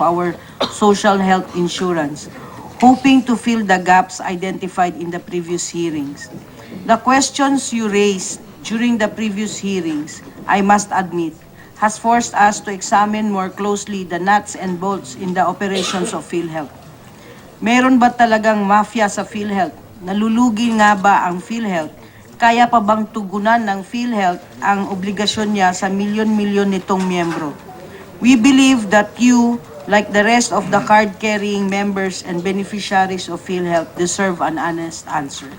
our social health insurance, hoping to fill the gaps identified in the previous hearings. The questions you raised during the previous hearings, I must admit, has forced us to examine more closely the nuts and bolts in the operations of Philhealth. Meron ba talagang mafia sa Philhealth? Nalulugi nga ba ang Philhealth? Kaya pa bang tugunan ng Philhealth ang obligasyon niya sa milyon-milyon nitong miyembro? We believe that you, like the rest of the card-carrying members and beneficiaries of Philhealth, deserve an honest answer.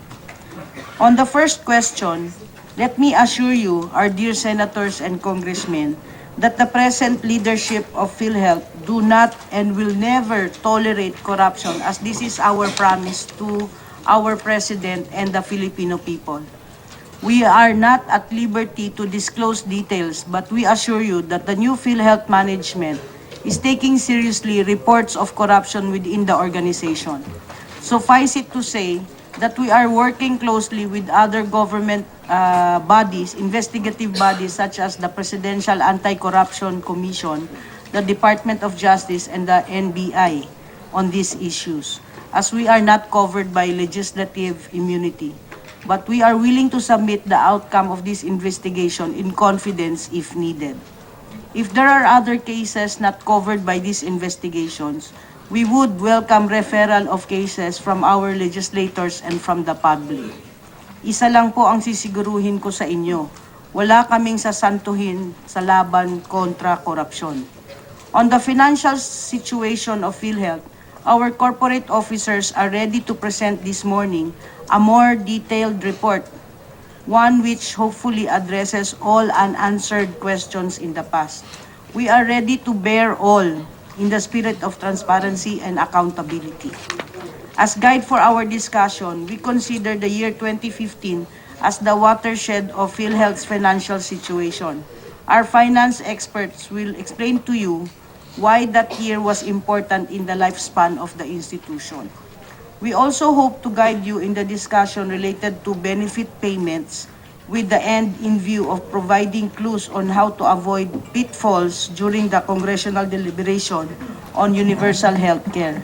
On the first question, let me assure you, our dear senators and congressmen, that the present leadership of Philhealth do not and will never tolerate corruption, as this is our promise to our President and the Filipino people. We are not at liberty to disclose details, but we assure you that the new Philhealth management is taking seriously reports of corruption within the organization. Suffice it to say that we are working closely with other government bodies, investigative bodies such as the Presidential Anti-Corruption Commission, the Department of Justice, and the NBI on these issues, as we are not covered by legislative immunity. But we are willing to submit the outcome of this investigation in confidence if needed. If there are other cases not covered by these investigations, we would welcome referral of cases from our legislators and from the public. Isa lang po ang sisiguruhin ko sa inyo, wala kaming sasantuhin sa laban kontra korupsyon. On the financial situation of Philhealth, our corporate officers are ready to present this morning a more detailed report, one which hopefully addresses all unanswered questions in the past. We are ready to bear all in the spirit of transparency and accountability. As guide for our discussion, we consider the year 2015 as the watershed of Philhealth's financial situation. Our finance experts will explain to you why that year was important in the lifespan of the institution. We also hope to guide you in the discussion related to benefit payments with the end in view of providing clues on how to avoid pitfalls during the congressional deliberation on universal health care.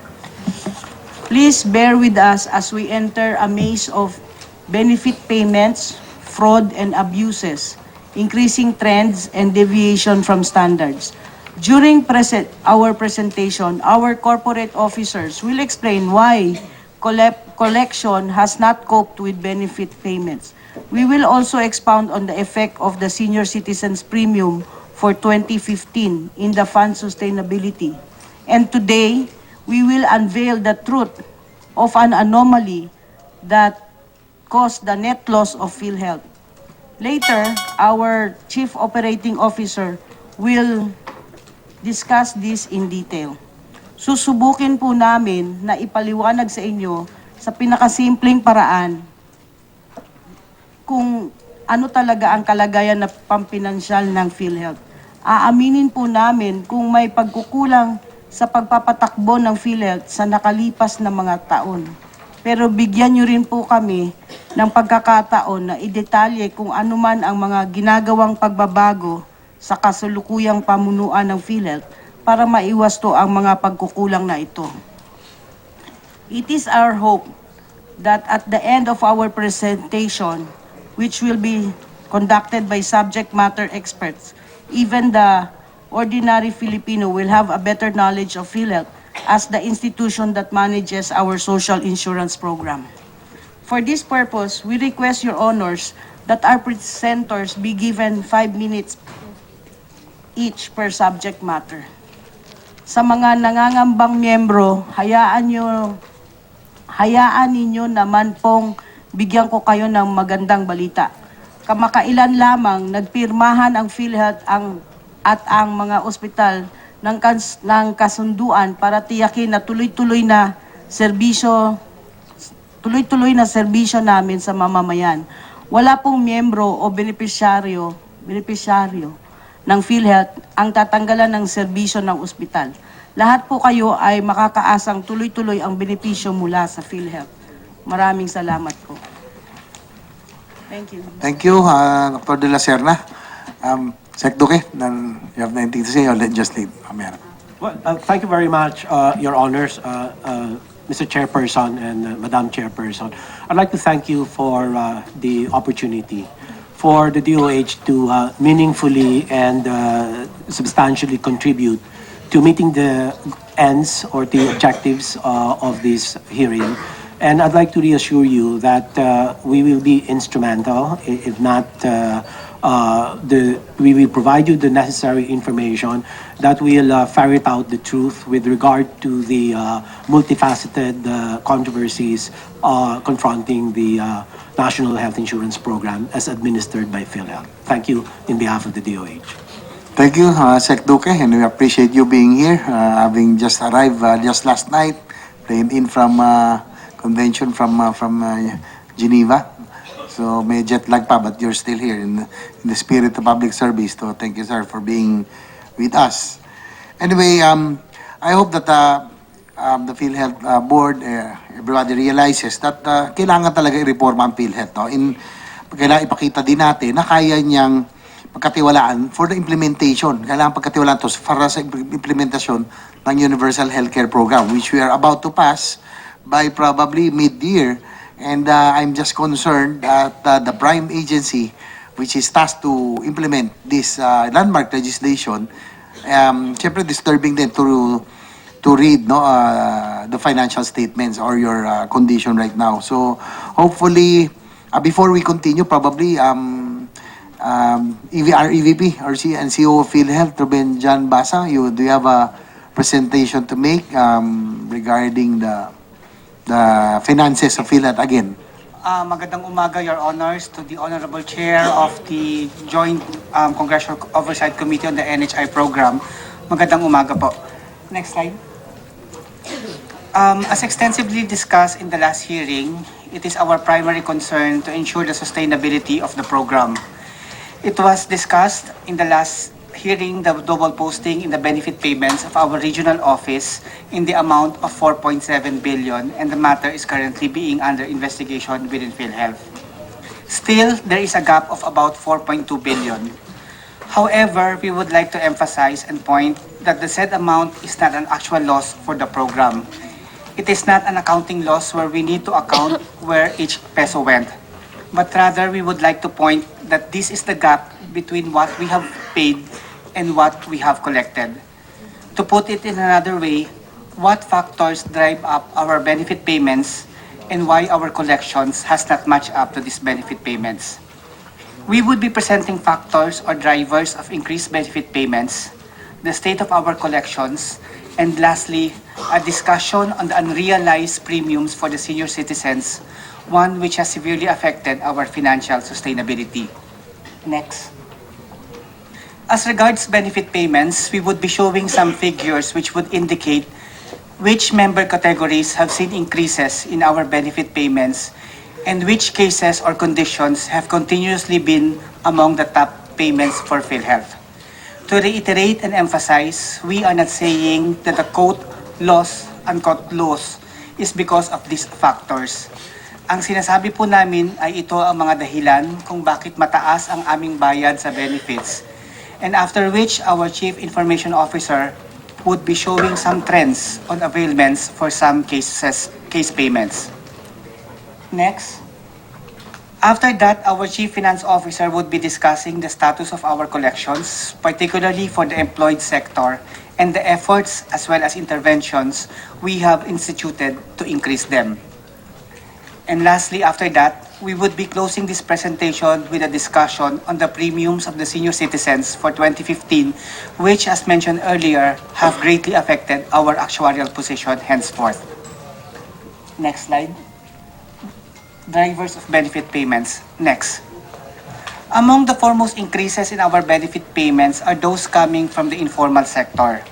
Please bear with us as we enter a maze of benefit payments, fraud and abuses, increasing trends and deviation from standards. During our presentation, our corporate officers will explain why collection has not coped with benefit payments. We will also expound on the effect of the senior citizens premium for 2015 in the fund sustainability. And today, we will unveil the truth of an anomaly that caused the net loss of Philhealth. Later, our Chief Operating Officer will discuss this in detail. Susubukin po namin na ipaliwanag sa inyo sa pinakasimpleng paraan kung ano talaga ang kalagayan na pampinansyal ng Philhealth. Aaminin po namin kung may pagkukulang sa pagpapatakbo ng Philhealth sa nakalipas na mga taon. Pero bigyan nyo rin po kami ng pagkakataon na idetalye kung ano man ang mga ginagawang pagbabago sa kasalukuyang pamunuan ng Philhealth para maiwas to ang mga pagkukulang na ito. It is our hope that at the end of our presentation, which will be conducted by subject matter experts, even the ordinary Filipino will have a better knowledge of Philhealth as the institution that manages our social insurance program. For this purpose, we request your honors that our presenters be given 5 minutes each per subject matter. Sa mga nangangambang miyembro, hayaan ninyo naman pong bigyan ko kayo ng magandang balita. Kamakailan lamang nagpirmahan ang Philhealth at ang mga ospital ng kasunduan para tiyakin na tuloy-tuloy na serbisyo namin sa mamamayan. Wala pong miyembro o benepisyaryo ng Philhealth ang tatanggalan ng serbisyo ng ospital. Lahat po kayo ay makakaasang tuloy-tuloy ang benepisyo mula sa Philhealth. Maraming salamat po. Thank you. Thank you, Dr. De La Serna. Sec Duque, you have anything to say or just leave? Well, thank you very much, Your Honors, Mr. Chairperson and Madam Chairperson. I'd like to thank you for the opportunity for the DOH to meaningfully and substantially contribute to meeting the ends or the objectives of this hearing. And I'd like to reassure you that we will be instrumental, if not we will provide you the necessary information that will ferret out the truth with regard to the multifaceted controversies confronting the National Health Insurance Program as administered by Philhealth. Thank you in behalf of the DOH. Thank you, Sec Duque, and we appreciate you being here, having just arrived just last night, plane in from convention from Geneva. So may jet lag pa, but you're still here in the spirit of public service. So thank you, sir, for being with us. Anyway, I hope that the PhilHealth board, everybody realizes that kailangan talaga i-reforma ang PhilHealth. No? Kailangan ipakita din natin na kaya niyang pagkatiwalaan for the implementation. Kailangan pagkatiwalaan to para sa implementasyon ng Universal Healthcare Program, which we are about to pass by probably mid-year. And I'm just concerned that the prime agency, which is tasked to implement this landmark legislation, syempre disturbing them to read the financial statements or your condition right now. So hopefully, before we continue, probably EVP or and CEO of PhilHealth, Ruben John Basa, do you have a presentation to make regarding the finances of PhilHealth again? Magandang umaga, Your Honors, to the Honorable Chair of the Joint Congressional Oversight Committee on the NHI Program. Magandang umaga po. Next slide. As extensively discussed in the last hearing, it is our primary concern to ensure the sustainability of the program. It was discussed in the last hearing the double posting in the benefit payments of our regional office in the amount of 4.7 billion, and the matter is currently being under investigation within PhilHealth. Still, there is a gap of about 4.2 billion. However, we would like to emphasize and point that the said amount is not an actual loss for the program. It is not an accounting loss where we need to account where each peso went. But rather, we would like to point that this is the gap between what we have paid and what we have collected. To put it in another way, what factors drive up our benefit payments and why our collections has not matched up to these benefit payments. We would be presenting factors or drivers of increased benefit payments, the state of our collections, and lastly, a discussion on the unrealized premiums for the senior citizens, one which has severely affected our financial sustainability. Next. As regards benefit payments, we would be showing some figures which would indicate which member categories have seen increases in our benefit payments and which cases or conditions have continuously been among the top payments for PhilHealth. To reiterate and emphasize, we are not saying that the quote loss, unquote loss, is because of these factors. Ang sinasabi po namin ay ito ang mga dahilan kung bakit mataas ang aming bayad sa benefits, and after which our Chief Information Officer would be showing some trends on availments for some case payments. Next. After that, our Chief Finance Officer would be discussing the status of our collections, particularly for the employed sector, and the efforts as well as interventions we have instituted to increase them. And lastly, after that, we would be closing this presentation with a discussion on the premiums of the senior citizens for 2015, which, as mentioned earlier, have greatly affected our actuarial position henceforth. Next slide. Drivers of benefit payments. Next. Among the foremost increases in our benefit payments are those coming from the informal sector.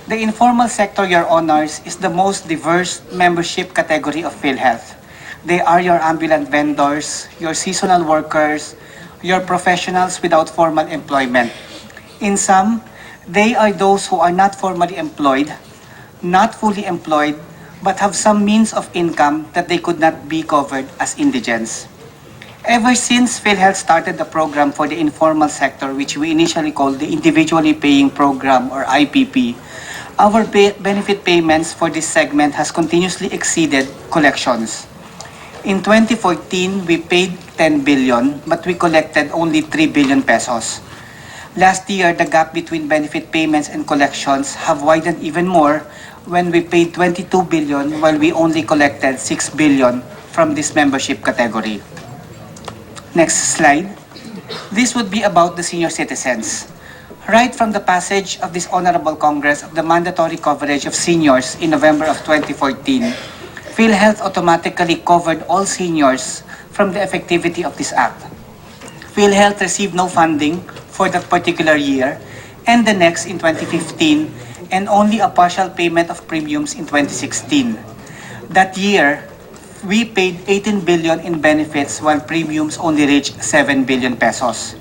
The informal sector, Your Honors, is the most diverse membership category of PhilHealth. They are your ambulant vendors, your seasonal workers, your professionals without formal employment. In sum, they are those who are not formally employed, not fully employed, but have some means of income that they could not be covered as indigents. Ever since PhilHealth started the program for the informal sector, which we initially called the Individually Paying Program or IPP, Our benefit payments for this segment has continuously exceeded collections. In 2014, we paid 10 billion, but we collected only 3 billion pesos. Last year, the gap between benefit payments and collections have widened even more when we paid 22 billion while we only collected 6 billion from this membership category. Next slide. This would be about the senior citizens. Right from the passage of this Honorable Congress of the mandatory coverage of seniors in November of 2014, Philhealth automatically covered all seniors from the effectivity of this act. Philhealth received no funding for that particular year and the next in 2015 and only a partial payment of premiums in 2016. That year, we paid 18 billion in benefits while premiums only reached 7 billion pesos.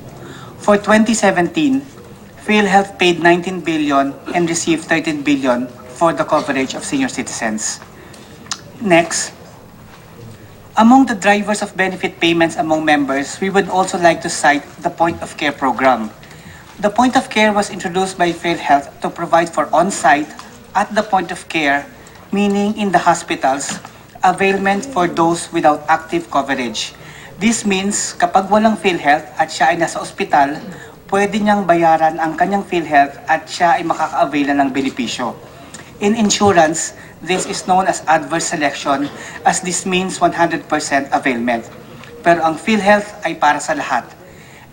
For 2017, Philhealth paid 19 billion and received 13 billion for the coverage of senior citizens. Next, among the drivers of benefit payments among members, we would also like to cite the Point of Care program. The Point of Care was introduced by Philhealth to provide for on-site, at the point of care, meaning in the hospitals, availment for those without active coverage. This means kapag walang Philhealth at siya ay nasa ospital, pwede niyang bayaran ang kanyang Philhealth at siya ay makaka-avail ng benepisyo. In insurance, this is known as adverse selection as this means 100% availment. Pero ang Philhealth ay para sa lahat.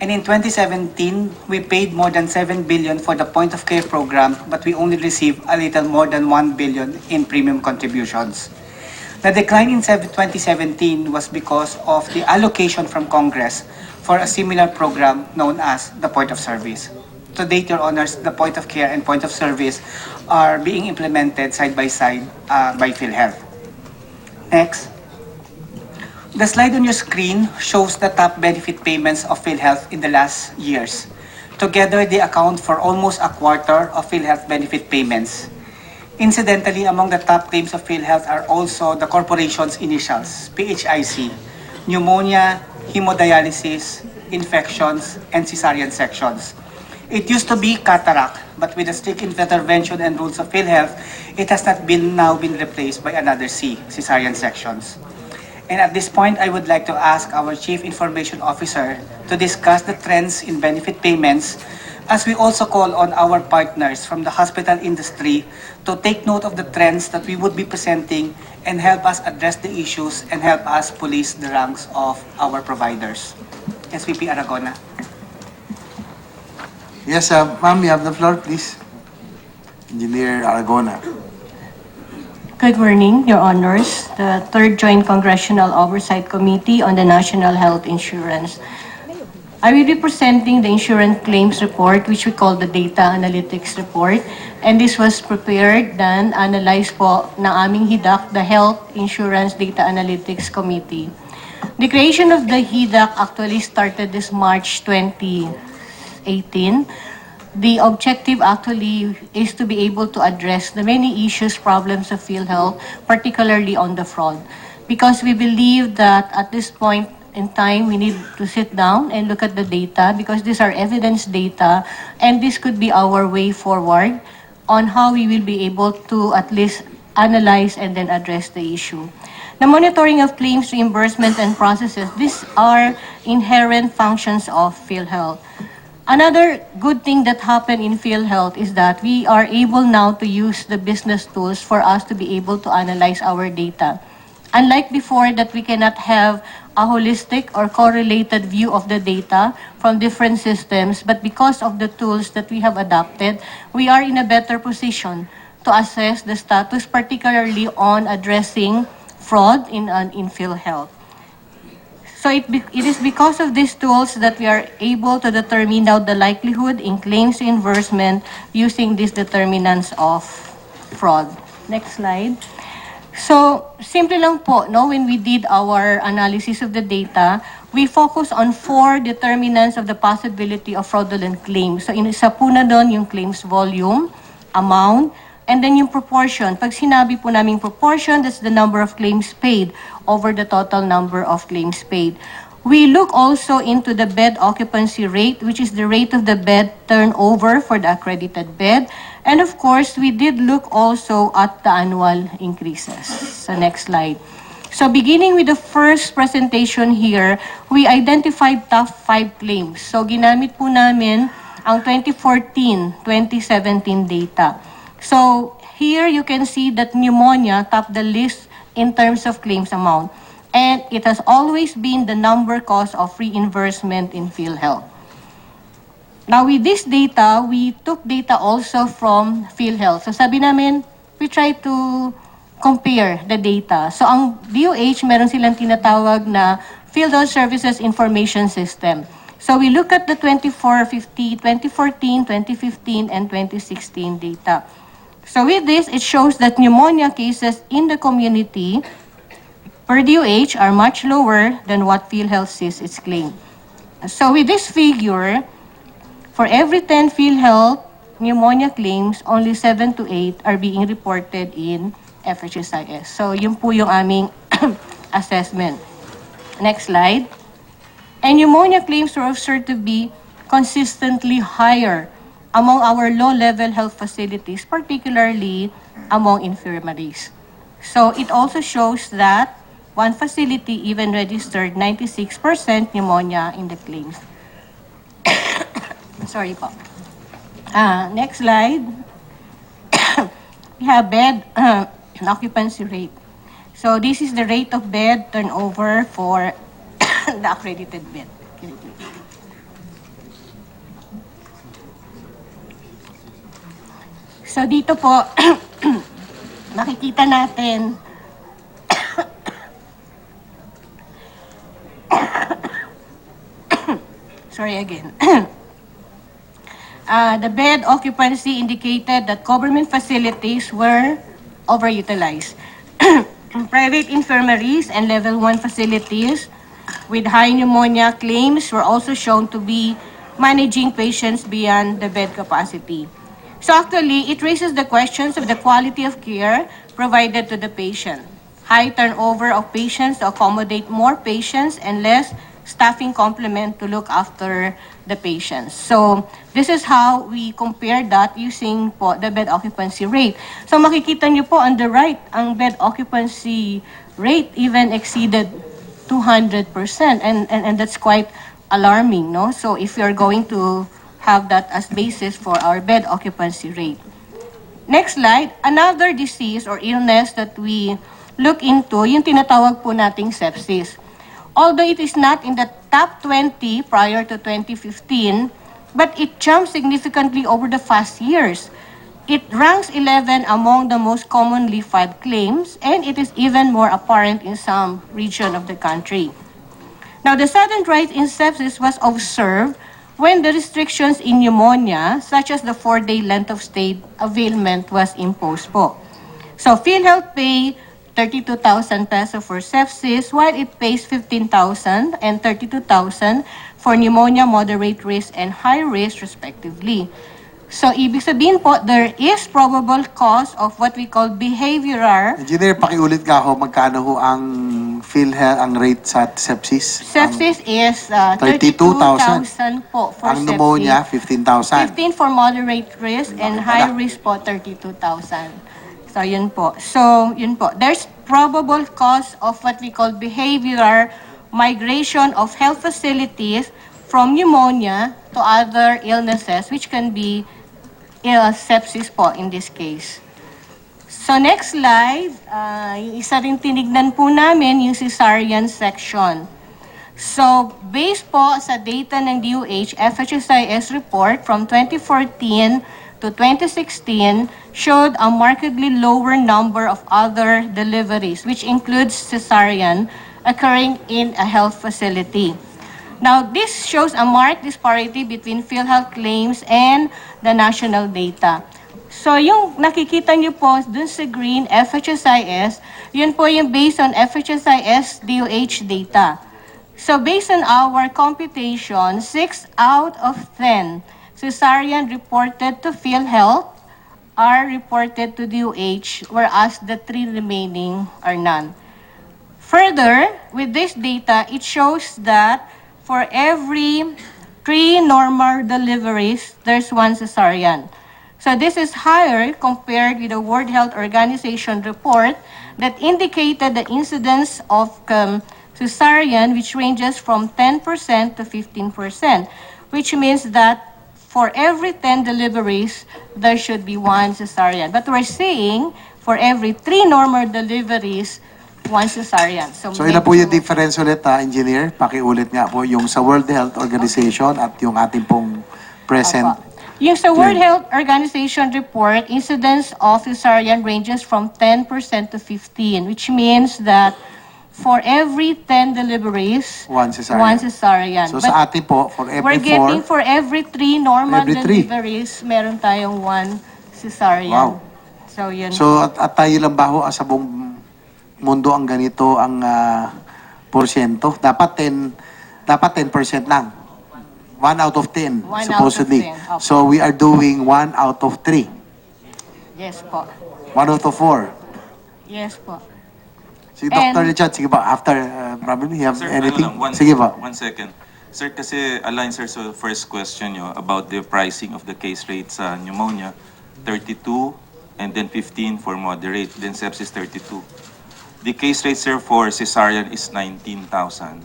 And in 2017, we paid more than 7 billion for the point of care program but we only received a little more than 1 billion in premium contributions. The decline in 2017 was because of the allocation from Congress for a similar program known as the Point of Service. To date, Your Honors, the Point of Care and Point of Service are being implemented side by side by Philhealth. Next. The slide on your screen shows the top benefit payments of Philhealth in the last years. Together, they account for almost a quarter of Philhealth benefit payments. Incidentally, among the top claims of Philhealth are also the corporation's initials, PHIC, pneumonia, hemodialysis, infections, and cesarean sections. It used to be cataract, but with the strict intervention and rules of Philhealth, it has not now been replaced by another C, cesarean sections. And at this point, I would like to ask our Chief Information Officer to discuss the trends in benefit payments as we also call on our partners from the hospital industry to take note of the trends that we would be presenting and help us address the issues and help us police the ranks of our providers. SVP Aragona. Yes, ma'am, you have the floor, please. Engineer Aragona. Good morning, Your Honors. The Third Joint Congressional Oversight Committee on the National Health Insurance. I will be presenting the insurance claims report, which we call the Data Analytics Report. And this was prepared and analyzed po na aming HIDAC, the Health Insurance Data Analytics Committee. The creation of the HIDAC actually started this March 2018. The objective actually is to be able to address the many issues, problems of Philhealth, particularly on the fraud. Because we believe that at this point in time, we need to sit down and look at the data because these are evidence data and this could be our way forward on how we will be able to at least analyze and then address the issue. The monitoring of claims, reimbursement, and processes, these are inherent functions of Philhealth. Another good thing that happened in Philhealth is that we are able now to use the business tools for us to be able to analyze our data. Unlike before that we cannot have a holistic or correlated view of the data from different systems, but because of the tools that we have adopted, we are in a better position to assess the status, particularly on addressing fraud in Philhealth. So it is because of these tools that we are able to determine now the likelihood in claims reimbursement using these determinants of fraud. Next slide. So, simple lang po, no? When we did our analysis of the data, we focus on 4 determinants of the possibility of fraudulent claims. So, isa po na doon yung claims volume, amount, and then yung proportion. Pag sinabi po namin proportion, that's the number of claims paid over the total number of claims paid. We look also into the bed occupancy rate, which is the rate of the bed turnover for the accredited bed. And of course, we did look also at the annual increases. So next slide. So beginning with the first presentation here, we identified top 5 claims. So ginamit po namin ang 2014-2017 data. So here you can see that pneumonia topped the list in terms of claims amount. And it has always been the number cause of reimbursement in Philhealth. Now with this data, we took data also from Philhealth. So sabi namin, we try to compare the data. So ang DOH, meron silang tinatawag na Philhealth Services Information System. So we look at the 2014, 2015, and 2016 data. So with this, it shows that pneumonia cases in the community per DOH are much lower than what Philhealth says its claim. So with this figure, for every 10 Philhealth pneumonia claims, only 7 to 8 are being reported in FHSIS. So yun po yung aming assessment. Next slide. And pneumonia claims were observed to be consistently higher among our low-level health facilities, particularly among infirmaries. So it also shows that one facility even registered 96% pneumonia in the claims. Sorry po. Next slide. We have bed occupancy rate. So this is the rate of bed turnover for the accredited bed. So dito po, makikita natin sorry again. The bed occupancy indicated that government facilities were overutilized. Private infirmaries and level 1 facilities with high pneumonia claims were also shown to be managing patients beyond the bed capacity. So actually, it raises the questions of the quality of care provided to the patient. High turnover of patients to accommodate more patients and less staffing complement to look after the patients. So this is how we compare that using po the bed occupancy rate. So makikita niyo po on the right, ang bed occupancy rate even exceeded 200%, and that's quite alarming, no? So if you're going to have that as basis for our bed occupancy rate. Next slide, another disease or illness that we look into, yung tinatawag po nating sepsis. Although it is not in the top 20 prior to 2015, but it jumped significantly over the past years. It ranks 11 among the most commonly filed claims, and it is even more apparent in some region of the country. Now, the sudden rise in sepsis was observed when the restrictions in pneumonia, such as the 4-day length of stay availment, was imposed po. So, Philhealth pay 32,000 peso for sepsis, while it pays 15,000 and 32,000 for pneumonia, moderate risk, and high risk, respectively. So, ibig sabihin po, there is probable cause of what we call behavioral. Engineer, pakiulit ka ako, magkano ho ang PhilHealth, ang rate sa sepsis? Sepsis is 32,000 32,000 po for Ang sepsis. pneumonia, 15,000. 15 for moderate risk and high risk po 32,000. So yun po. So yun po. There's probable cause of what we call behavioral migration of health facilities from pneumonia to other illnesses which can be sepsis po in this case. So next slide, yung isa rin tinignan po namin yung cesarean section. So based po sa data ng DOH FHSIS report from 2014 to 2016 showed a markedly lower number of other deliveries, which includes cesarean, occurring in a health facility. Now, this shows a marked disparity between PhilHealth claims and the national data. So, yung nakikita niyo po dun sa green, FHSIS, yun po yung based on FHSIS DOH data. So, based on our computation, 6 out of 10 cesarean reported to PhilHealth are reported to DOH, whereas the 3 remaining are none. Further, with this data, it shows that for every 3 normal deliveries, there's 1 cesarean. So this is higher compared with the World Health Organization report that indicated the incidence of cesarean, which ranges from 10% to 15%, which means that for every 10 deliveries, there should be 1 cesarean. But we're saying for every 3 normal deliveries, 1 cesarean. So ilan po yung medyo- difference ulit, engineer? Pakiulit nga po yung sa World Health Organization at yung ating pong present. Opo. Yung sa World Claim. Health Organization report, incidence of cesarean ranges from 10% to 15%, which means that for every 10 deliveries, 1 cesarean. 1 cesarean. So But sa atin po, for every we're getting 4, for every 3 normal Every three. deliveries, meron tayong 1 cesarean. Wow. So yun. so at tayo lang ba ho sa buong mundo ang ganito ang porsyento? Dapat 10% lang. 1 out of 10, 1 out of supposedly. 10, opo. So we are doing 1 out of 3. Yes po. 1 out of 4. Yes po. Si Dr. And- Richard, sige ba, after, probably you have Sir, anything? ano lang, Sige ba. 1 second. Sir, kasi align sir sa first question nyo about the pricing of the case rate sa pneumonia, 32 and then 15 for moderate, then sepsis 32. The case rate, sir, for cesarean is 19,000.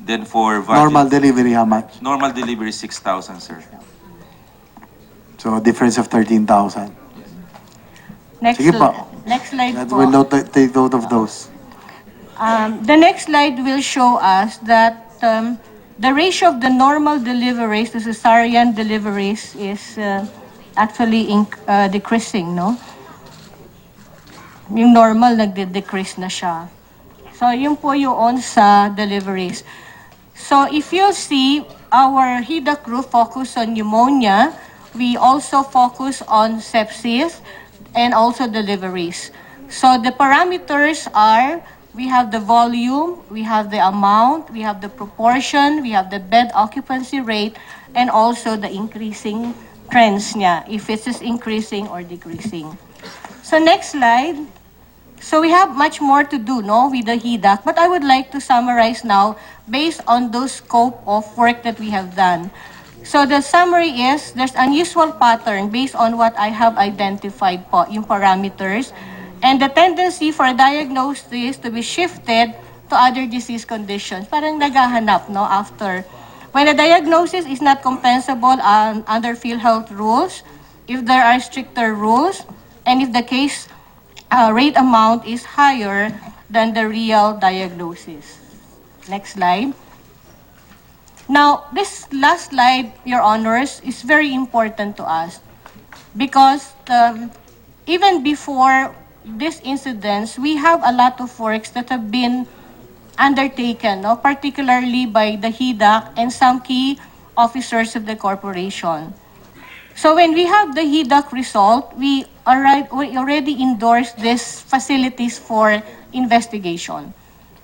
Then for Normal delivery, how much? normal delivery, 6,000, sir. So, difference of 13,000. Next, Sige po. next slide That po. will take note of those. The next slide will show us that the ratio of the normal deliveries to cesarean deliveries is actually decreasing, no? Yung normal nagde-decrease na siya. So, yun po yung sa deliveries. So, if you see, our HIDA crew focus on pneumonia. We also focus on sepsis and also deliveries. So, the parameters are, we have the volume, we have the amount, we have the proportion, we have the bed occupancy rate, and also the increasing trends niya, if it is increasing or decreasing. So, next slide. So we have much more to do, no, with the HIDAC, but I would like to summarize now based on those scope of work that we have done. So the summary is, there's unusual pattern based on what I have identified po, yung parameters, and the tendency for diagnosis to be shifted to other disease conditions. Parang naghahanap, no, after. When the diagnosis is not compensable under Philhealth rules, if there are stricter rules, and if the case rate amount is higher than the real diagnosis. Next slide. Now, this last slide, Your Honors, is very important to us because even before this incidents, we have a lot of works that have been undertaken, no? Particularly by the HIDAC and some key officers of the corporation. So when we have the HIDAC result, we already endorsed these facilities for investigation.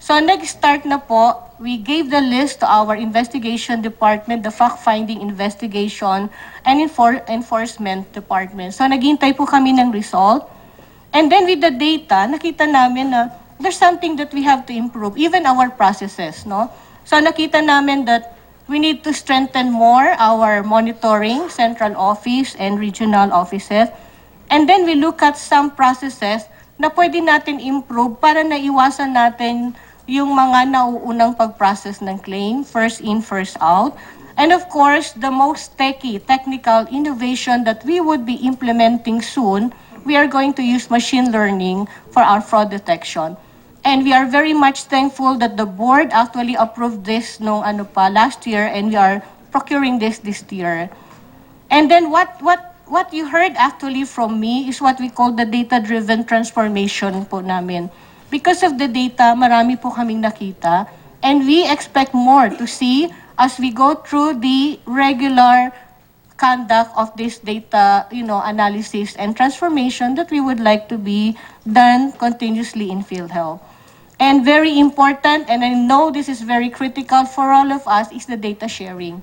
So nag-start na po, we gave the list to our investigation department, the fact-finding investigation, and enforcement department. So naghintay po kami ng result. And then with the data, nakita namin na there's something that we have to improve, even our processes, no? So nakita namin that we need to strengthen more our monitoring, central office and regional offices. And then we look at some processes na pwede natin improve para naiwasan natin yung mga nauunang pag-process ng claim, first in, first out. And of course, the most technical innovation that we would be implementing soon, we are going to use machine learning for our fraud detection. And we are very much thankful that the board actually approved this last year, and we are procuring this year. And then what you heard actually from me is what we call the data-driven transformation po namin. Because of the data, marami po kaming nakita, and we expect more to see as we go through the regular conduct of this data, analysis and transformation that we would like to be done continuously in Philhealth. And very important, and I know this is very critical for all of us, is the data sharing.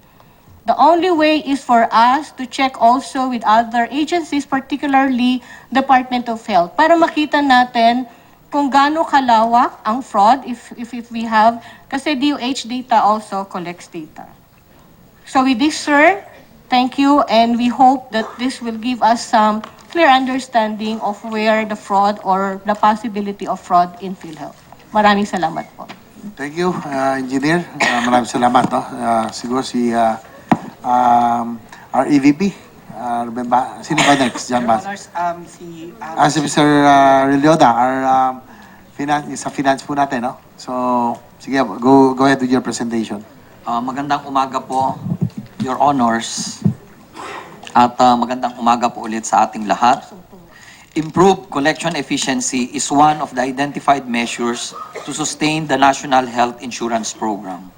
The only way is for us to check also with other agencies, particularly Department of Health, para makita natin kung gaano kalawak ang fraud if we have, kasi DOH data also collects data. So with this, sir, thank you, and we hope that this will give us some clear understanding of where the fraud or the possibility of fraud in Philhealth. Maraming salamat po. Thank you, Engineer. Maraming salamat. No? Siguro si our EVP. Sino ba next? Diyan Your ba? Honors, Si Mr. Relioda, our sa finance po natin. No? So, sige, go ahead with your presentation. Magandang umaga po, Your Honors. At magandang umaga po ulit sa ating lahat. Improved collection efficiency is one of the identified measures to sustain the National Health Insurance Program.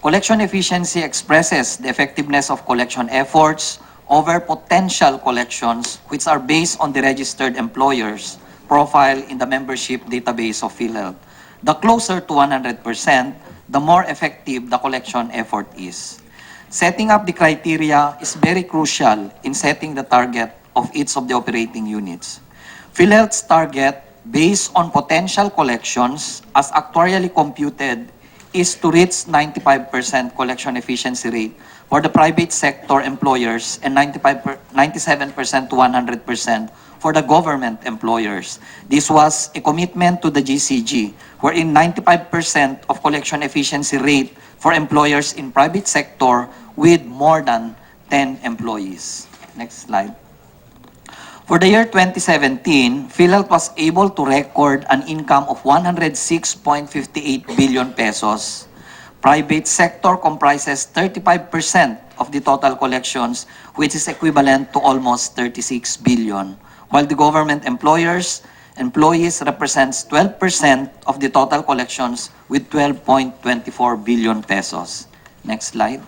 Collection efficiency expresses the effectiveness of collection efforts over potential collections which are based on the registered employers profile in the membership database of Philhealth. The closer to 100%, the more effective the collection effort is. Setting up the criteria is very crucial in setting the target of each of the operating units. Philhealth's target, based on potential collections as actuarially computed, is to reach 95% collection efficiency rate for the private sector employers and 97% to 100% for the government employers. This was a commitment to the GCG, wherein 95% of collection efficiency rate for employers in private sector with more than 10 employees. Next slide. For the year 2017, Philhealth was able to record an income of 106.58 billion pesos. Private sector comprises 35% of the total collections, which is equivalent to almost 36 billion, while the government employees represents 12% of the total collections with 12.24 billion pesos. Next slide.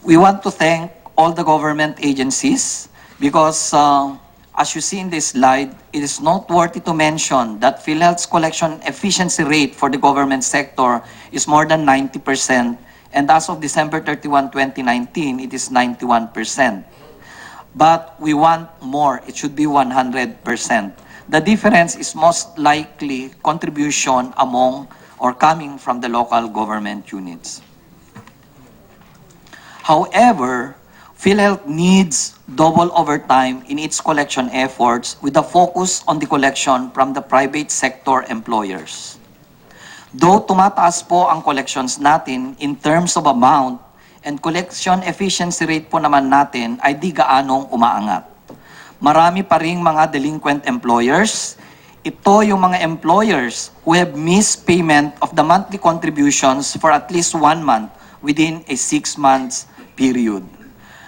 We want to thank all the government agencies because as you see in this slide, it is noteworthy to mention that Philhealth's collection efficiency rate for the government sector is more than 90%, and as of December 31, 2019, it is 91%. But we want more. It should be 100%. The difference is most likely contribution among or coming from the local government units. However, Philhealth needs double overtime in its collection efforts with a focus on the collection from the private sector employers. Though tumataas po ang collections natin in terms of amount and collection efficiency rate po naman natin ay di gaanong umaangat. Marami pa ring mga delinquent employers. Ito yung mga employers who have missed payment of the monthly contributions for at least 1 month within a 6 months period.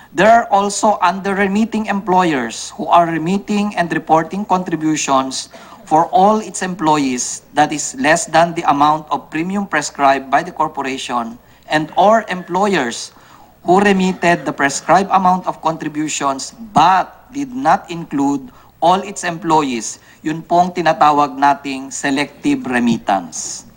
There are also under-remitting employers who are remitting and reporting contributions for all its employees that is less than the amount of premium prescribed by the corporation, and or employers who remitted the prescribed amount of contributions but did not include all its employees. Yun pong tinatawag nating selective remittance.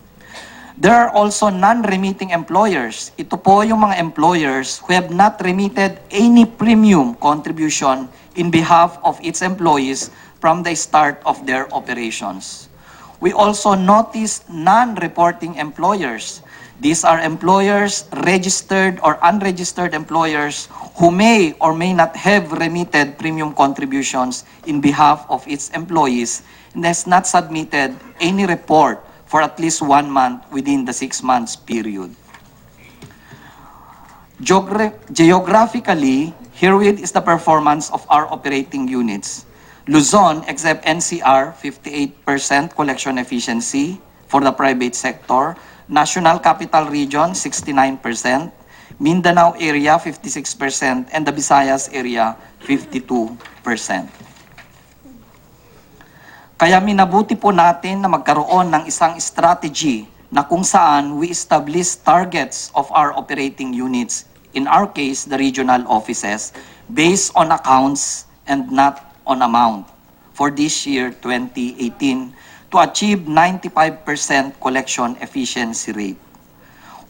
There are also non-remitting employers. Ito po yung mga employers who have not remitted any premium contribution in behalf of its employees from the start of their operations. We also notice non-reporting employers. These are employers, registered or unregistered employers who may or may not have remitted premium contributions in behalf of its employees and has not submitted any report for at least 1 month within the 6 months period. Geographically, herewith is the performance of our operating units. Luzon, except NCR, 58% collection efficiency for the private sector. National Capital Region, 69%. Mindanao area, 56%. And the Visayas area, 52%. Kaya minabuti po natin na magkaroon ng isang strategy na kung saan we establish targets of our operating units, in our case, the regional offices, based on accounts and not on amount for this year, 2018, to achieve 95% collection efficiency rate.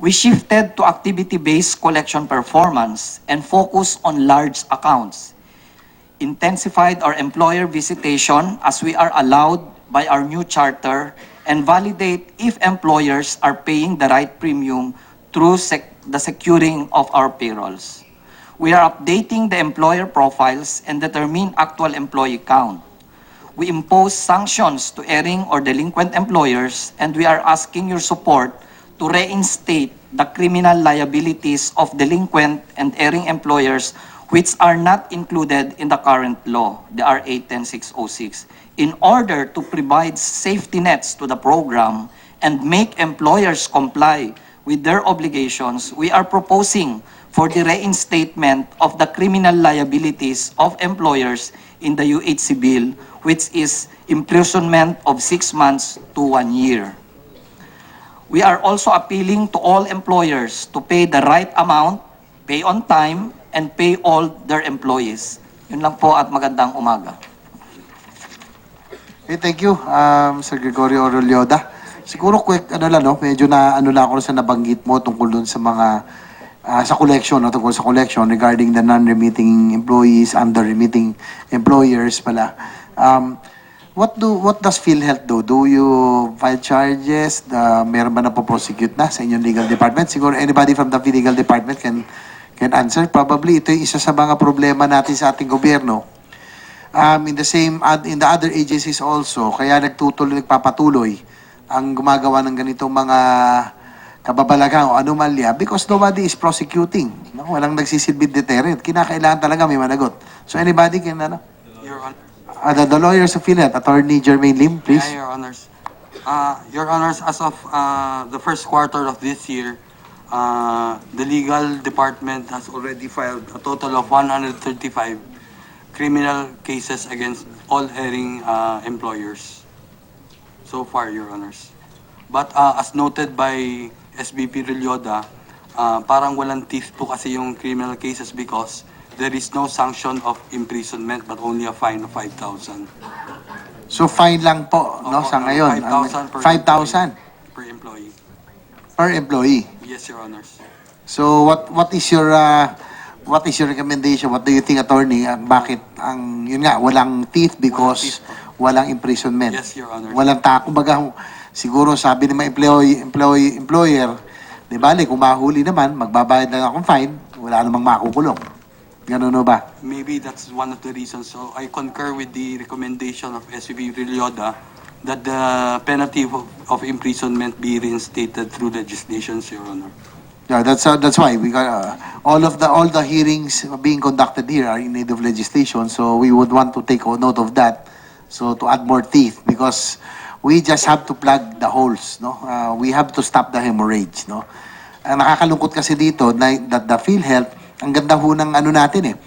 We shifted to activity-based collection performance and focus on large accounts. Intensified our employer visitation as we are allowed by our new charter and validate if employers are paying the right premium through the securing of our payrolls. We are updating the employer profiles and determine actual employee count. We impose sanctions to erring or delinquent employers, and we are asking your support to reinstate the criminal liabilities of delinquent and erring employers which are not included in the current law, the RA 10606, in order to provide safety nets to the program and make employers comply with their obligations. We are proposing for the reinstatement of the criminal liabilities of employers in the UHC bill, which is imprisonment of 6 months to 1 year. We are also appealing to all employers to pay the right amount, pay on time, and pay all their employees. Yun lang po at magandang umaga. Okay, thank you, Sir Gregorio Orolioda. Siguro quick, medyo lang ako sa nabanggit mo tungkol dun sa mga, sa collection, tungkol sa collection regarding the non-remitting employees, under-remitting employers pala. What does Philhealth do? Do you file charges? Meron ba na po-prosecute na sa inyong legal department? Siguro anybody from the legal department can answer. Probably ito yung isa sa mga problema natin sa ating gobyerno. In the other agencies also, kaya nagpapatuloy ang gumagawa ng ganitong mga kababalaghang o anomalya because nobody is prosecuting. No? Walang nagsisilbid deterrent. Kinakailangan talaga may managot. So anybody can, Your Honor. the lawyers of Philhealth, Attorney Jermaine Lim, please. Yeah, Your Honors. Your Honors, as of the first quarter of this year, the legal department has already filed a total of 135 criminal cases against all erring employers. So far, Your Honors. But as noted by SBP Relioda, parang walang teeth po kasi yung criminal cases because there is no sanction of imprisonment but only a fine of 5,000. So fine lang po, no, Opo, sa ngayon. 5,000 per 5,000 per employee. per employee. Yes, Your Honors. So what is your recommendation? What do you think, attorney? Bakit yun nga walang teeth because walang imprisonment? Yes, Your Honor. Walang kumbaga siguro sabi ng mga employer, di bale kung mahuli naman, magbabayad lang akong fine, wala namang makukulong. Ganun no ba? Maybe that's one of the reasons. So I concur with the recommendation of SVP Relioda that the penalty of imprisonment be reinstated through legislation, Your Honor. Yeah, that's why we got all the hearings being conducted here are in need of legislation. So we would want to take note of that. So to add more teeth because we just have to plug the holes, no? We have to stop the hemorrhage, no? Ang nakakalungkot kasi dito na the Philhealth, ang ganda ho ng natin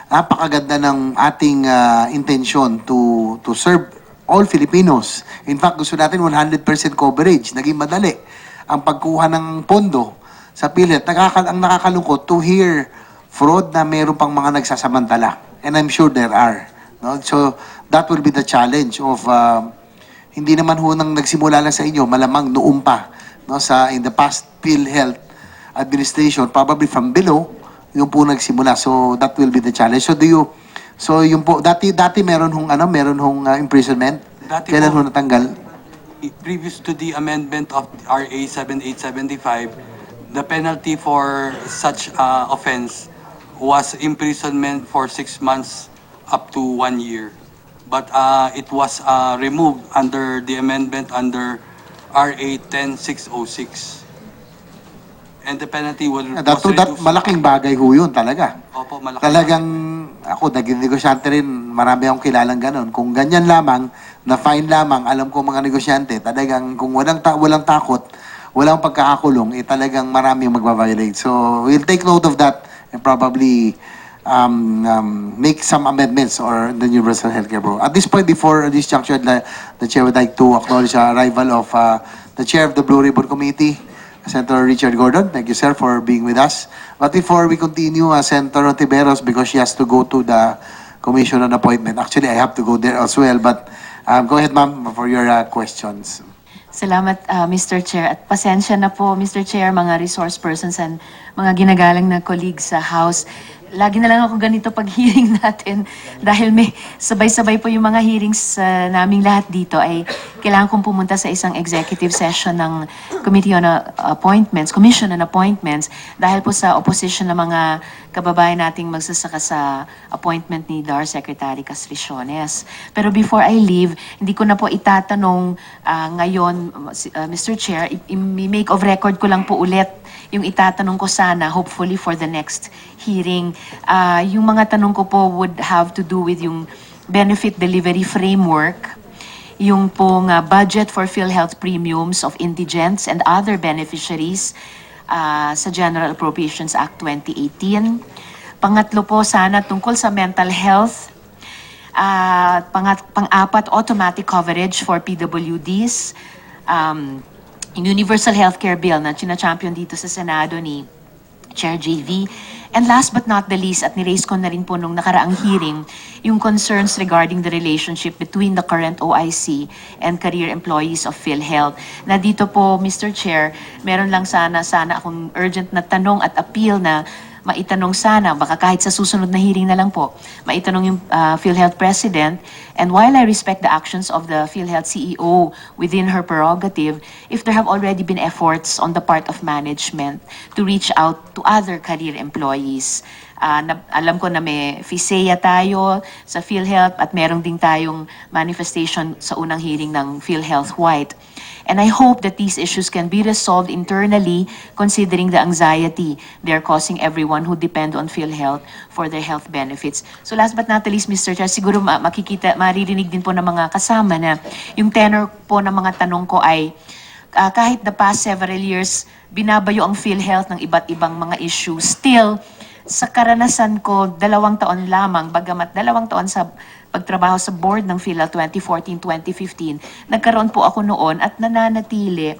napakaganda ng ating intention to serve all Filipinos. In fact, gusto natin 100% coverage. Naging madali ang pagkuha ng pondo sa Philhealth. Ang nakakalungkot to hear fraud na meron pang mga nagsasamantala. And I'm sure there are. No? So, that will be the challenge of hindi naman ho nang nagsimula lang sa inyo, malamang noong pa. No? In the past Philhealth administration, probably from below, yung po nagsimula. So, that will be the challenge. So, yung po, dati meron hong imprisonment? Dati Kailan po, ho natanggal? previous to the amendment of RA 7875, the penalty for such offense was imprisonment for 6 months up to 1 year. But it was removed under the amendment under RA 10606. And the penalty was reduced. Malaking bagay ho yun talaga. Opo, malaki. Talagang ako, naging negosyante rin, marami akong kilalang ganun. Kung ganyan lamang, na fine lamang, alam ko mga negosyante, talagang kung walang takot, walang pagkakakulong, talagang marami yung magbabiolate. So, we'll take note of that and probably make some amendments or the Universal Healthcare Program. At this point, before this juncture, the Chair would like to acknowledge the arrival of the Chair of the Blue Ribbon Committee, Senator Richard Gordon. Thank you, sir, for being with us. But before we continue, Senator Tiberos, because she has to go to the commission on appointment. Actually, I have to go there as well. But go ahead, ma'am, for your questions. Salamat, Mr. Chair. At pasensya na po, Mr. Chair, mga resource persons and mga ginagalang na colleagues sa House. lagi na lang ako ganito pag hearing natin dahil may sabay-sabay po yung mga hearings naming lahat dito ay kailangan kong pumunta sa isang executive session ng Commission on Appointments dahil po sa opposition ng mga kababayan nating magsasaka sa appointment ni DAR Secretary Castriciones. Pero before I leave, hindi ko na po itatanong ngayon, Mr. Chair, i-make of record ko lang po ulit yung itatanong ko sana, hopefully for the next hearing. Yung mga tanong ko po would have to do with yung benefit delivery framework, yung pong budget for Philhealth premiums of indigents and other beneficiaries sa General Appropriations Act 2018. Pangatlo po sana tungkol sa mental health. Pang-apat, automatic coverage for PWDs. Yung Universal Healthcare Bill na champion dito sa Senado ni Chair JV. And last but not the least, at ni-raise ko na rin po nung nakaraang hearing, yung concerns regarding the relationship between the current OIC and career employees of Philhealth. Na dito po, Mr. Chair, meron lang sana akong urgent na tanong at appeal na maitanong sana, baka kahit sa susunod na hearing na lang po, maitanong yung Philhealth President. And while I respect the actions of the Philhealth CEO within her prerogative, if there have already been efforts on the part of management to reach out to other career employees. Alam ko na may FISEA tayo sa Philhealth at meron din tayong manifestation sa unang hearing ng Philhealth White. And I hope that these issues can be resolved internally considering the anxiety they're causing everyone who depend on PhilHealth for their health benefits. So last but not the least, Mr. Chair, siguro maririnig din po ng mga kasama na yung tenor po ng mga tanong ko ay kahit the past several years, binabayo ang PhilHealth ng iba't ibang mga issues. Still, sa karanasan ko, 2 taon lamang, bagamat 2 taon sa pagtrabaho sa board ng PhilHealth 2014-2015, nagkaroon po ako noon at nananatili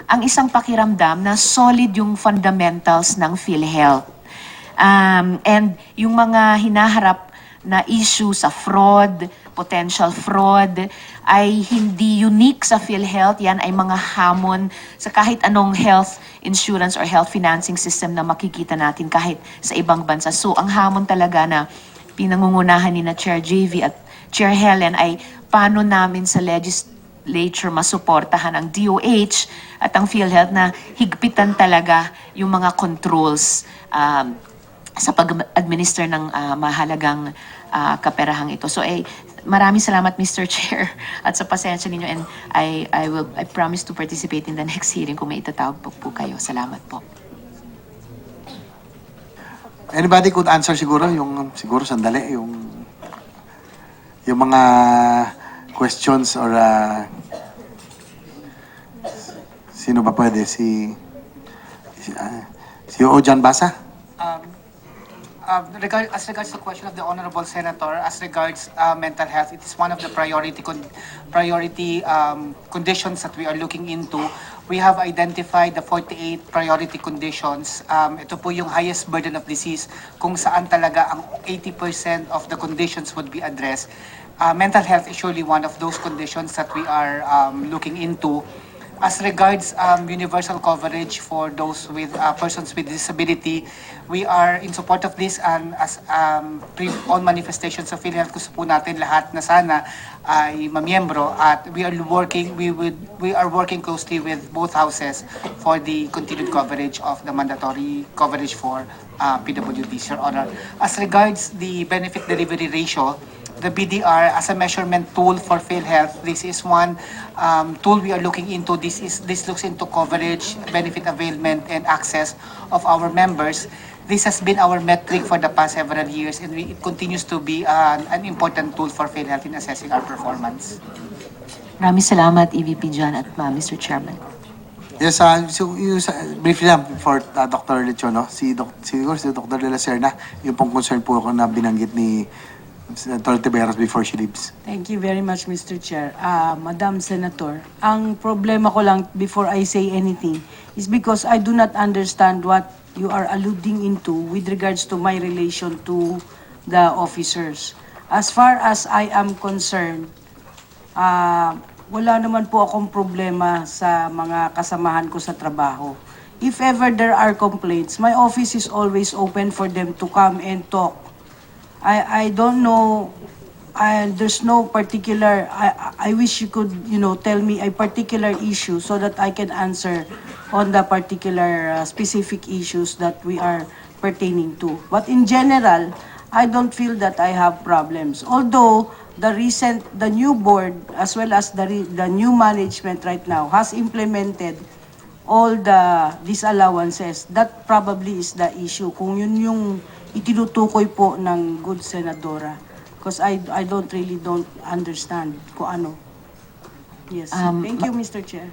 ang isang pakiramdam na solid yung fundamentals ng PhilHealth. And yung mga hinaharap na issue sa fraud, potential fraud, ay hindi unique sa PhilHealth. Yan ay mga hamon sa kahit anong health insurance or health financing system na makikita natin kahit sa ibang bansa. So ang hamon talaga na pinangungunahan ni na Chair JV at Chair Helen ay paano namin sa legislature masuportahan ang DOH at ang PhilHealth na higpitan talaga yung mga controls sa pag-administer ng mahalagang kaperahang ito. So maraming salamat, Mr. Chair, at sa pasensya ninyo, and I promise to participate in the next hearing kung may itatawag po kayo. Salamat po. Anybody could answer siguro sandali yung mga questions or sino ba pwede si Ojan Basa? As regards the question of the Honorable Senator, as regards mental health, it is one of the priority conditions that we are looking into. We have identified the 48 priority conditions. Ito po yung highest burden of disease kung saan talaga ang 80% of the conditions would be addressed. Mental health is surely one of those conditions that we are looking into. As regards universal coverage for those with persons with disability, we are in support of this, and as all manifestations of PhilHealth, gusto po natin lahat na sana ay mamiyembro, at we are working closely with both houses for the continued coverage of the mandatory coverage for PWDs, Your Honor. As regards the benefit delivery ratio, the BDR as a measurement tool for PhilHealth, this is one tool we are looking into. This looks into coverage, benefit availment, and access of our members. This has been our metric for the past several years, and it continues to be an important tool for PhilHealth in assessing our performance. Maraming salamat, EVP John at Mr. Chairman. Yes, briefly lang for Dr. Lecho, no? Si Dr. De La Serna, yung pong concern po ako na binanggit ni Senator Tiberos before she leaves. Thank you very much, Mr. Chair. Madam Senator, ang problema ko lang before I say anything is because I do not understand what you are alluding into with regards to my relation to the officers. As far as I am concerned, wala naman po akong problema sa mga kasamahan ko sa trabaho. if ever there are complaints, my office is always open for them to come and talk. I don't know, there's no particular, I wish you could, tell me a particular issue so that I can answer on the particular specific issues that we are pertaining to. But in general, I don't feel that I have problems. Although the new board as well as the new management right now has implemented all the disallowances. That probably is the issue. Kung yun yung itinutukoy po ng good senadora. Because I don't understand kung ano. Yes. Thank you, Mr. Chair.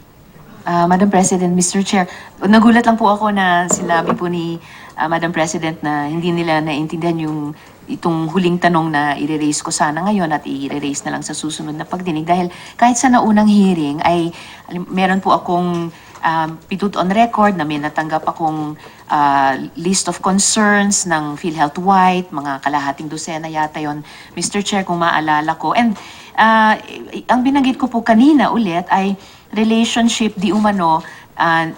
Madam President, Mr. Chair, nagulat lang po ako na sinabi po ni Madam President na hindi nila naintindihan itong huling tanong na i-raise ko sana ngayon at i-raise na lang sa susunod na pagdinig. Dahil kahit sa naunang hearing ay meron po akong pitut on record na may natanggap akong list of concerns ng Philhealth White, mga kalahating dosena yata yon, Mr. Chair, kung maalala ko. And ang binanggit ko po kanina ulit ay relationship di umano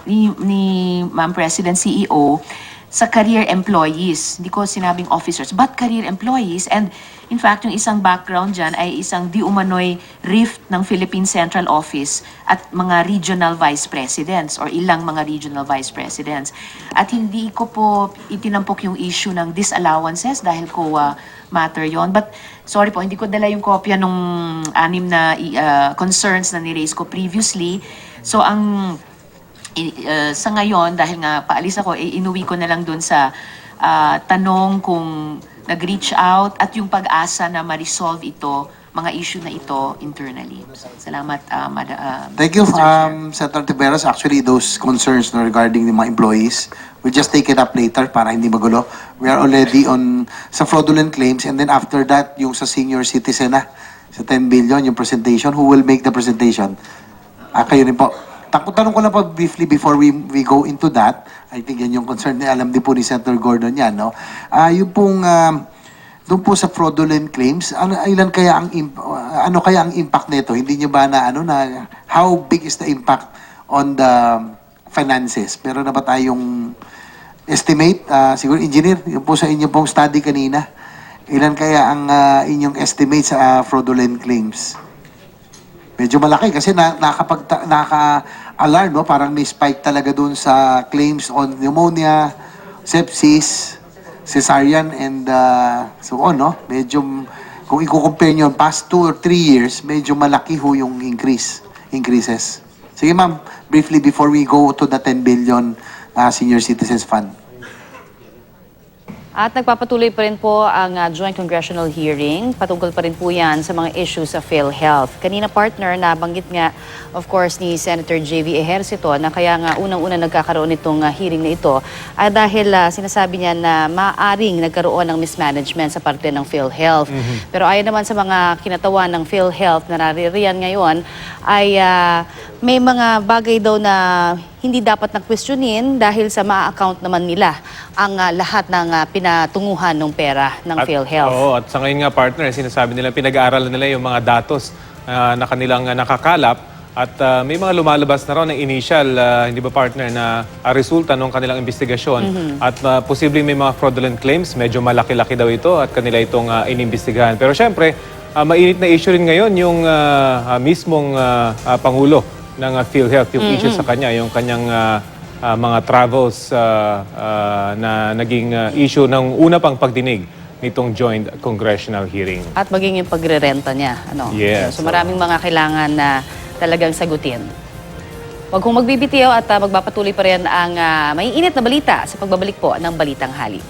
ni Ma'am President CEO sa career employees. Hindi ko sinabing officers, but career employees. And in fact, yung isang background dyan ay isang di umano'y rift ng Philippine Central Office at mga regional vice presidents or ilang mga regional vice presidents. At hindi ko po itinampok yung issue ng disallowances dahil COA matter yon. But sorry po, hindi ko dala yung kopya nung 6 na concerns na ni-raise ko previously. So sa ngayon, dahil nga paalis ako, inuwi ko na lang dun sa tanong kung nag-reach out at yung pag-asa na ma-resolve ito, mga issue na ito internally. Salamat, Thank you, Mr. Chair. Senator Tiberos. Actually, those concerns regarding the mga employees, we'll just take it up later para hindi magulo. We are already on sa fraudulent claims, and then after that, yung sa senior citizen na, sa 10 billion, yung presentation. Who will make the presentation? Kayo rin po. Tanong ko lang po briefly before we go into that. I think yan yung concern, alam din po ni Senator Gordon yan, no? Yung pong, doon po sa fraudulent claims, ano kaya ang impact nito? Hindi niyo ba na how big is the impact on the finances? Pero na ba tayong estimate? Siguro engineer, yung po sa inyong pong study kanina, ilan kaya ang inyong estimate sa fraudulent claims? Medyo malaki kasi naka-alarm, no? Parang may spike talaga dun sa claims on pneumonia, sepsis, cesarean, and so on, no? Medyo, kung i-compare nyo past 2 or 3 years, medyo malaki ho yung increases. Sige ma'am, briefly before we go to the 10 billion Senior Citizens Fund. At nagpapatuloy pa rin po ang joint congressional hearing. Patungkol pa rin po yan sa mga issues sa Philhealth. Kanina partner, nabanggit nga of course ni Senator J.V. Ejercito na kaya nga unang-una nagkakaroon itong hearing na ito ay dahil sinasabi niya na maaring nagkaroon ng mismanagement sa parte ng Philhealth. Pero ayon naman sa mga kinatawan ng Philhealth na naririyan ngayon ay may mga bagay daw na hindi dapat na-questionin dahil sa ma-account naman nila ang lahat ng pinatunguhan ng pera ng Philhealth. Oo, at sa ngayon nga partner, sinasabi nila pinag-aaralan nila yung mga datos na kanilang nakakalap at may mga lumalabas na raw ng initial, hindi ba partner, na resulta ng kanilang investigasyon at posibleng may mga fraudulent claims, medyo malaki-laki daw ito at kanila itong inimbestigahan. Pero syempre, mainit na issue rin ngayon yung mismong Pangulo ng Philhealth, yung issue sa kanya, yung kanyang mga travels na naging issue ng una pang pagdinig nitong joint congressional hearing. At maging yung pagre-renta niya. Yes. So maraming mga kailangan na talagang sagutin. Huwag kong magbibitiw at magpapatuloy pa rin ang maiinit na balita sa pagbabalik po ng Balitang Hali.